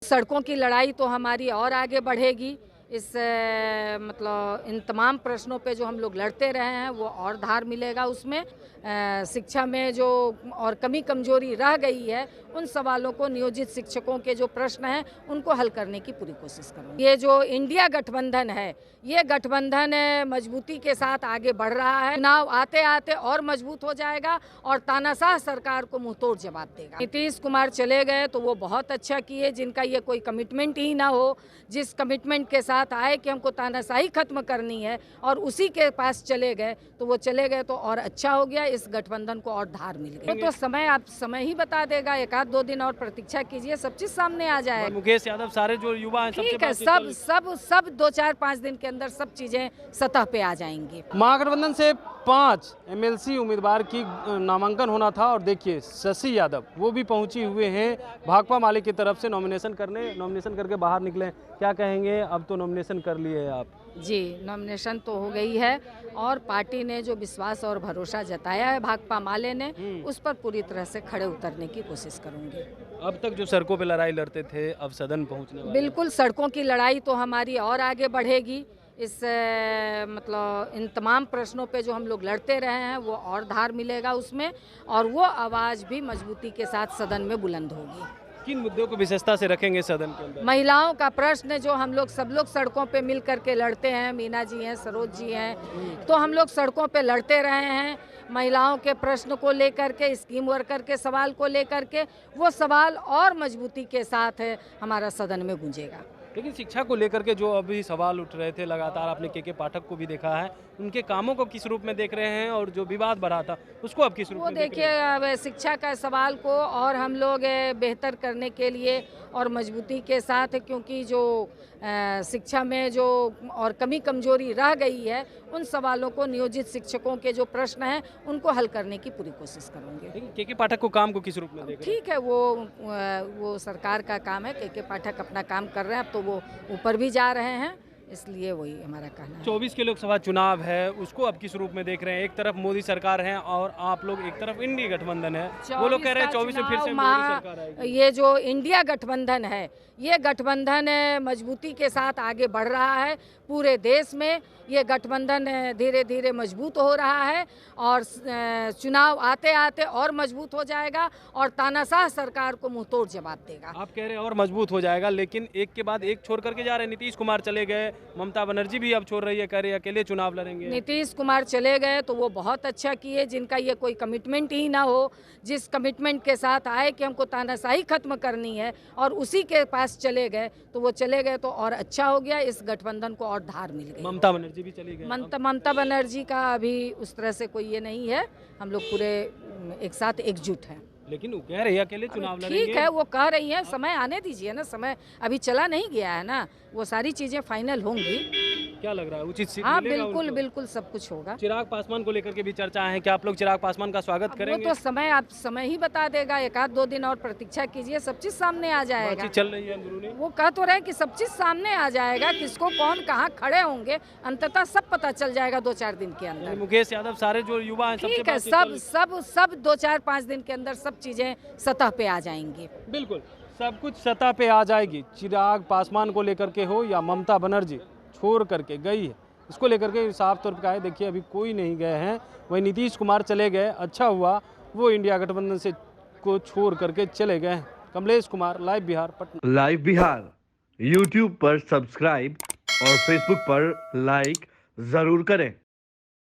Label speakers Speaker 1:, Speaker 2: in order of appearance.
Speaker 1: सड़कों की लड़ाई तो हमारी और आगे बढ़ेगी। इस मतलब इन तमाम प्रश्नों पे जो हम लोग लड़ते रहे हैं वो और धार मिलेगा उसमें। शिक्षा में जो और कमी कमजोरी रह गई है उन सवालों को नियोजित शिक्षकों के जो प्रश्न हैं उनको हल करने की पूरी कोशिश करूँगी। ये जो इंडिया गठबंधन है ये गठबंधन मजबूती के साथ आगे बढ़ रहा है। चुनाव आते आते और मजबूत हो जाएगा और तानाशाह सरकार को मुंहतोड़ जवाब देगा। नीतीश कुमार चले गए तो वो बहुत अच्छा किए, जिनका ये कोई कमिटमेंट ही ना हो, जिस कमिटमेंट के साथ आए कि हमको तानाशाही खत्म करनी है और उसी के पास चले गए तो वो चले गए तो और अच्छा हो गया। इस गठबंधन को और धार मिल गई। तो समय आप समय ही बता देगा, एक आध दो दिन और प्रतीक्षा कीजिए, सब चीज सामने आ जाएगा।
Speaker 2: मुकेश यादव सारे जो युवा हैं
Speaker 1: ठीक है, सब 2-4-5 दिन के अंदर सब चीजें सतह पे आ जाएंगी।
Speaker 2: महागठबंधन से 5 एमएलसी उम्मीदवार की नामांकन होना था और देखिए शशि यादव वो भी पहुंची हुए हैं भाकपा माले की तरफ से नॉमिनेशन करके बाहर निकले। क्या कहेंगे, अब तो नॉमिनेशन कर लिए हैं आप?
Speaker 1: जी, नॉमिनेशन तो हो गई है और पार्टी ने जो विश्वास और भरोसा जताया है भाकपा माले ने उस पर पूरी तरह से खड़े उतरने की कोशिश करूंगी।
Speaker 2: अब तक जो सड़कों पे लड़ाई लड़ते थे अब सदन पहुंचने वाले।
Speaker 1: बिल्कुल, सड़कों की लड़ाई तो हमारी और आगे बढ़ेगी। इस मतलब इन तमाम प्रश्नों पे जो हम लोग लड़ते रहे हैं वो और धार मिलेगा उसमें और वो आवाज़ भी मजबूती के साथ सदन में बुलंद होगी।
Speaker 2: किन मुद्दों को विशेषता से रखेंगे सदन के अंदर?
Speaker 1: महिलाओं का प्रश्न जो हम लोग सब लोग सड़कों पे मिल करके लड़ते हैं, मीना जी हैं, सरोज जी हैं, तो हम लोग सड़कों पे लड़ते रहे हैं महिलाओं के प्रश्न को लेकर के, स्कीम वर्कर के सवाल को लेकर के, वो सवाल और मजबूती के साथ हमारा सदन में गूंजेगा।
Speaker 2: लेकिन शिक्षा को लेकर के जो अभी सवाल उठ रहे थे लगातार, आपने के पाठक को भी देखा है, उनके कामों को किस रूप में देख रहे हैं और जो विवाद बढ़ा था उसको अब किस रूप में देख रहे हैं?
Speaker 1: वो देखिए, शिक्षा का सवाल को और हम लोग बेहतर करने के लिए और मजबूती के साथ, क्योंकि जो शिक्षा में जो और कमी कमजोरी रह गई है उन सवालों को नियोजित शिक्षकों के जो प्रश्न हैं उनको हल करने की पूरी कोशिश करूँगी।
Speaker 2: के पाठक को काम को किस रूप में देख रहे हैं?
Speaker 1: ठीक है, वो सरकार का काम है। के पाठक अपना काम कर रहे हैं, अब तो वो ऊपर भी जा रहे हैं, इसलिए वही हमारा कहना है।
Speaker 2: 24 के लोकसभा चुनाव है, उसको अब किस रूप में देख रहे हैं? एक तरफ मोदी सरकार है और आप लोग एक तरफ इंडिया गठबंधन है, वो लोग कह रहे हैं 24 में फिर से मोदी सरकार आएगी।
Speaker 1: ये जो इंडिया गठबंधन है ये गठबंधन मजबूती के साथ आगे बढ़ रहा है पूरे देश में। ये गठबंधन धीरे धीरे मजबूत हो रहा है और चुनाव आते आते और मजबूत हो जाएगा और तानाशाह सरकार को मुंहतोड़ जवाब देगा।
Speaker 2: आप कह रहे हैं और मजबूत हो जाएगा, लेकिन एक के बाद एक छोड़ करके जा रहे हैं। नीतीश कुमार चले गए, ममता बनर्जी भी अब छोड़ रही है, कह रही है अकेले चुनाव लड़ेंगे।
Speaker 1: नीतीश कुमार चले गए तो वो बहुत अच्छा किए, जिनका ये कोई कमिटमेंट ही ना हो, जिस कमिटमेंट के साथ आए कि हमको तानाशाही खत्म करनी है और उसी के पास चले गए तो वो चले गए तो और अच्छा हो गया। इस गठबंधन को और धार मिल गई।
Speaker 2: ममता बनर्जी भी चली गई।
Speaker 1: ममता बनर्जी का अभी उस तरह से कोई ये नहीं है, हम लोग पूरे एक साथ एकजुट हैं।
Speaker 2: लेकिन वो कह रही है अकेले चुनाव लड़ेंगे।
Speaker 1: ठीक है, वो कह रही है, समय आने दीजिए ना, समय अभी चला नहीं गया है ना, वो सारी चीजें फाइनल होंगी।
Speaker 2: क्या लग रहा है, उचित सीट
Speaker 1: हाँ
Speaker 2: मिलेगा
Speaker 1: बिल्कुल
Speaker 2: उनको?
Speaker 1: बिल्कुल सब कुछ होगा।
Speaker 2: चिराग पासवान को लेकर के भी चर्चा है, क्या आप लोग चिराग पासवान का स्वागत करेंगे?
Speaker 1: वो तो समय आप समय ही बता देगा, एक आध दो दिन और प्रतीक्षा कीजिए, सब चीज सामने आ जाएगा।
Speaker 2: बातचीत चल रही है अंदरूनी।
Speaker 1: वो कह तो रहे कि सब चीज सामने आ जाएगा, किसको कौन कहाँ खड़े होंगे अंततः सब पता चल जाएगा 2-4 दिन के अंदर।
Speaker 2: मुकेश यादव सारे जो युवा हैं
Speaker 1: ठीक है, सब 2-4-5 दिन के अंदर सब चीजें सतह पे आ जाएंगी।
Speaker 2: बिल्कुल सब कुछ सतह पे आ जाएगी। चिराग पासवान को लेकर के हो या ममता बनर्जी छोड़ करके गई है, इसको लेकर के साफ तौर पर कहा है। देखिए अभी कोई नहीं गए हैं, वही नीतीश कुमार चले गए, अच्छा हुआ वो इंडिया गठबंधन से को छोड़ करके चले गए हैं। Kamlesh Kumar, live Bihar, Patna.
Speaker 3: Live Bihar YouTube पर सब्सक्राइब और फेसबुक पर लाइक जरूर करें।